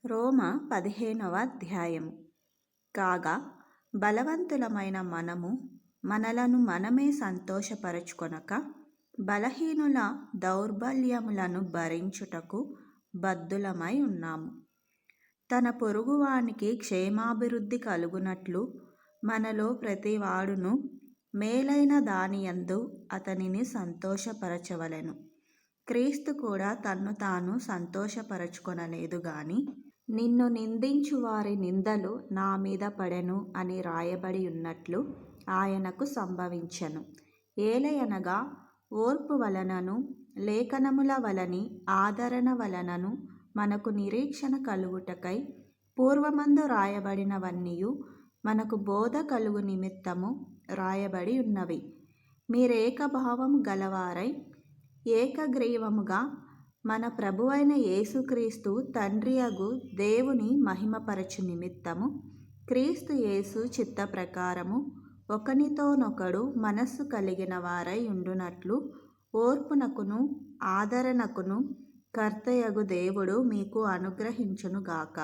రోమ 15వ అధ్యాయము. కాగా బలవంతులమైన మనము మనలను మనమే సంతోషపరచుకొనక బలహీనుల దౌర్బల్యములను భరించుటకు బద్ధులమై ఉన్నాము. తన పొరుగువానికి క్షేమాభివృద్ధి కలుగునట్లు మనలో ప్రతివాడును మేలైన దానియందు అతనిని సంతోషపరచవలెను. క్రీస్తు కూడా తన్ను తాను సంతోషపరచుకొనలేదు గాని నిన్ను నిందించు వారి నిందలు నా మీద పడెను అని రాయబడి ఉన్నట్లు ఆయనకు సంభవించెను. ఏలయనగా ఓర్పు వలనను లేఖనముల వలని ఆదరణ వలనను మనకు నిరీక్షణ కలుగుటకై పూర్వమందు రాయబడినవన్నీయు మనకు బోధ కలుగు నిమిత్తము రాయబడి ఉన్నవి. మీరేకభావము గలవారై ఏకగ్రీవముగా మన ప్రభువైన యేసుక్రీస్తు తండ్రియగు దేవుని మహిమపరచు నిమిత్తము క్రీస్తు యేసు చిత్త ప్రకారము ఒకనితోనొకడు మనస్సు కలిగిన వారై ఉండునట్లు ఓర్పునకును ఆదరణకును కర్తయగు దేవుడు మీకు అనుగ్రహించునుగాక.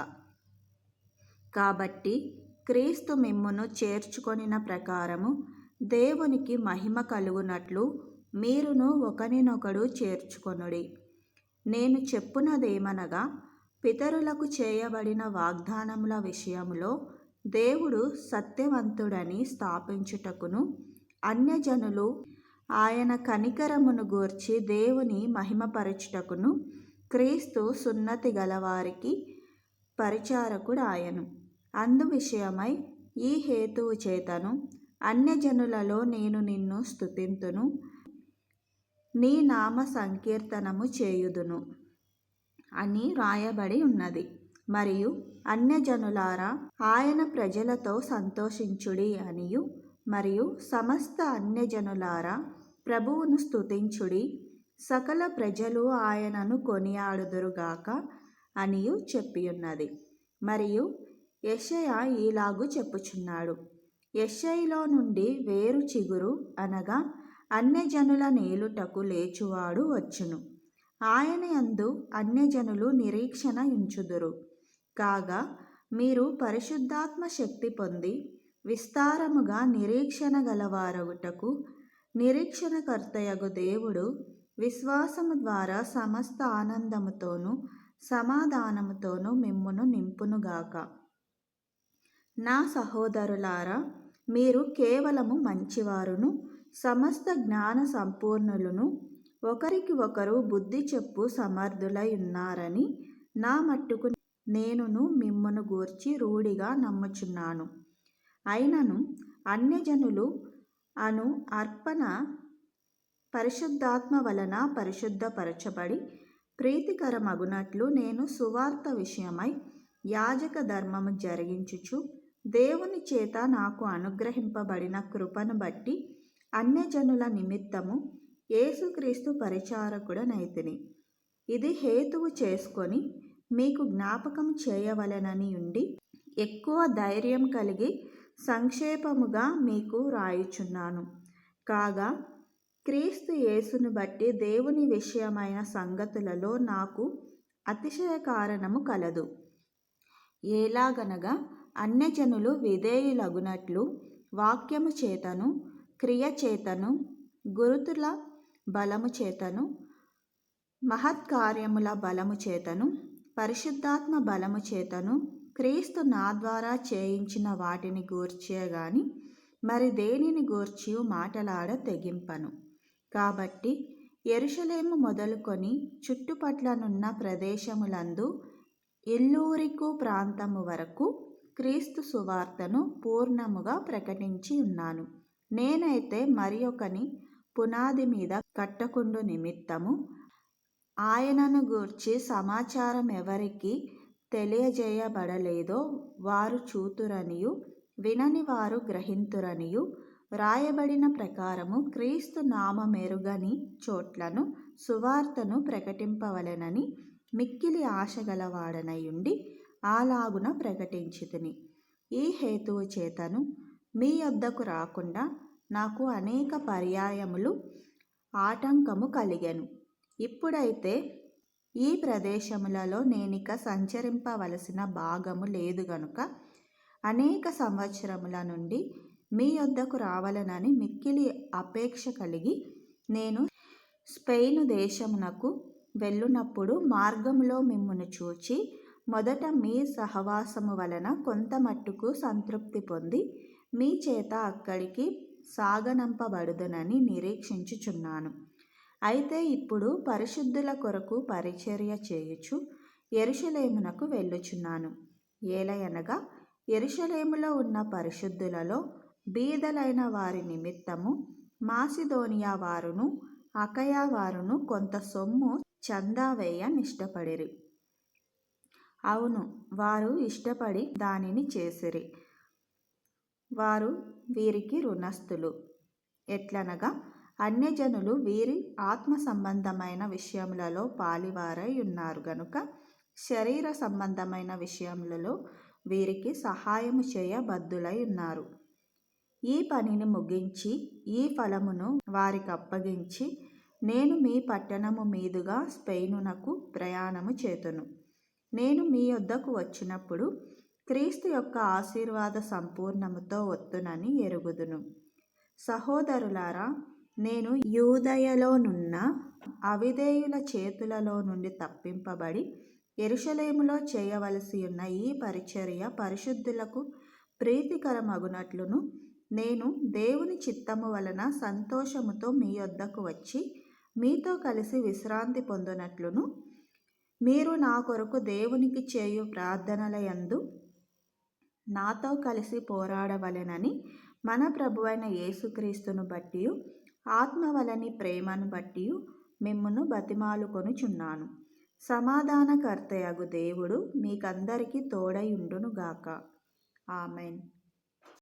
కాబట్టి క్రీస్తు మిమ్మును చేర్చుకొనిన ప్రకారము దేవునికి మహిమ కలుగునట్లు మీరును ఒకనినొకడు చేర్చుకొనుడి. నేను చెప్పునదేమనగా, పితరులకు చేయబడిన వాగ్దానముల విషయములో దేవుడు సత్యవంతుడని స్థాపించుటకును అన్యజనులు ఆయన కనికరమును గూర్చి దేవుని మహిమపరచుటకును క్రీస్తు సున్నతి గలవారికి పరిచారకుడాయను. అందు విషయమై ఈ హేతువు చేతను అన్యజనులలో నేను నిన్ను స్తుతింతును, నీ నామ సంకీర్తనము చేయుదును అని రాయబడి ఉన్నది. మరియు అన్యజనులారా ఆయన ప్రజలతో సంతోషించుడి అనియు, మరియు సమస్త అన్యజనులారా ప్రభువును స్తుతించుడి, సకల ప్రజలు ఆయనను కొనియాడుదురుగాక అనియు చెప్పియున్నది. మరియు యెషయా ఈలాగు చెప్పుచున్నాడు, యెషయిలో నుండి వేరు చిగురు అనగా అన్యజనుల నేలుటకు లేచువాడు వచ్చును. ఆయన యందు అన్యజనులు నిరీక్షణ ఉంచుదురు. కాగా మీరు పరిశుద్ధాత్మ శక్తి పొంది విస్తారముగా నిరీక్షణ గలవారగుటకు నిరీక్షణకర్తయగు దేవుడు విశ్వాసము ద్వారా సమస్త ఆనందముతోనూ సమాధానముతోనూ మిమ్మును నింపునుగాక. నా సహోదరులారా, మీరు కేవలము మంచివారును సమస్త జ్ఞాన సంపూర్ణులను ఒకరికి ఒకరు బుద్ధి చెప్పు సమర్థులై ఉన్నారని నా మట్టుకు నేనును మిమ్మును గూర్చి రూఢిగా నమ్ముచున్నాను. అయినను అన్యజనులు అను అర్పణ పరిశుద్ధాత్మ వలన పరిశుద్ధపరచబడి ప్రీతికరమగునట్లు నేను సువార్త విషయమై యాజక ధర్మము జరిగించుచు దేవుని చేత నాకు అనుగ్రహింపబడిన కృపను బట్టి అన్యజనుల నిమిత్తము యేసుక్రీస్తు పరిచారకుడనైతిని. ఇది హేతువు చేసుకొని మీకు జ్ఞాపకం చేయవలెనని ఉండి ఎక్కువ ధైర్యం కలిగి సంక్షేపముగా మీకు రాయుచున్నాను. కాగా క్రీస్తు యేసును బట్టి దేవుని విషయమైన సంగతులలో నాకు అతిశయ కారణము కలదు. ఎలాగనగా అన్యజనులు విధేయులగునట్లు వాక్యము చేతను క్రియ చేతను గురుతుల బలము చేతను మహత్కార్యముల బలము చేతను పరిశుద్ధాత్మ బలము చేతను క్రీస్తు నా ద్వారా చేయించిన వాటిని గూర్చే గాని మరి దేనిని గూర్చి మాటలాడ తెగింపను. కాబట్టి యెరూషలేము మొదలుకొని చుట్టుపట్లనున్న ప్రదేశములందు ఇల్లూరికు ప్రాంతము వరకు క్రీస్తు సువార్తను పూర్ణముగా ప్రకటించి ఉన్నాను. నేనైతే మరి ఒకని పునాది మీద కట్టకుండు నిమిత్తము ఆయనను గూర్చి సమాచారం ఎవరికి తెలియజేయబడలేదో వారు చూతురనియు వినని వారు గ్రహింతురనియు రాయబడిన ప్రకారము క్రీస్తు నామమెరుగని చోట్లను సువార్తను ప్రకటింపవలెనని మిక్కిలి ఆశగలవాడనై ఉండి అలాగున ప్రకటించితిని. ఈ హేతువు చేతను మీ యొద్దకు రాకుండా నాకు అనేక పర్యాయములు ఆటంకము కలిగెను. ఇప్పుడైతే ఈ ప్రదేశములలో నేనిక సంచరింపవలసిన భాగము లేదు గనుక అనేక సంవత్సరముల నుండి మీ యొద్దకు రావాలనని మిక్కిలి అపేక్ష కలిగి నేను స్పెయిను దేశమునకు వెళ్ళునప్పుడు మార్గములో మిమ్మును చూచి మొదట మీ సహవాసము వలన కొంత మట్టుకు సంతృప్తి పొంది మీ చేత అక్కడికి సాగనంపబడుదునని నిరీక్షించుచున్నాను. అయితే ఇప్పుడు పరిశుద్ధుల కొరకు పరిచర్య చేయుచు యెరూషలేమునకు వెళ్ళుచున్నాను. ఏలయనగా యెరూషలేములో ఉన్న పరిశుద్ధులలో బీదలైన వారి నిమిత్తము మాసిదోనియా వారును అకయా వారును కొంత సొమ్ము చందా వేయ నిష్టపడిరి. అవును, వారు ఇష్టపడి దానిని చేసిరి. వారు వీరికి రుణస్థులు. ఎట్లనగా అన్యజనులు వీరి ఆత్మ సంబంధమైన విషయములలో పాలివారై ఉన్నారు గనుక శరీర సంబంధమైన విషయములలో వీరికి సహాయము చేయ బద్ధులై ఉన్నారు. ఈ పనిని ముగించి ఈ ఫలమును వారికి అప్పగించి నేను మీ పట్టణము మీదుగా స్పెయినునకు ప్రయాణము చేతును. నేను మీ యొద్దకు వచ్చినప్పుడు క్రీస్తు యొక్క ఆశీర్వాద సంపూర్ణముతో వత్తునని ఎరుగుదును. సహోదరులారా, నేను యూదయలోనున్న అవిధేయుల చేతులలో నుండి తప్పింపబడి యెరూషలేములో చేయవలసి ఉన్న ఈ పరిచర్య పరిశుద్ధులకు ప్రీతికరమగునట్లును నేను దేవుని చిత్తము వలన సంతోషముతో మీ యొద్దకు వచ్చి మీతో కలిసి విశ్రాంతి పొందునట్లును మీరు నా కొరకు దేవునికి చేయు ప్రార్థనల యందు నాతో కలిసి పోరాడవలెనని మన ప్రభువైన యేసుక్రీస్తును బట్టి ఆత్మ వలని ప్రేమను బట్టి మిమ్మును బతిమాలుకొనుచున్నాను. సమాధానకర్తయగు దేవుడు మీకందరికీ తోడై ఉండునుగాక. ఆమెన్.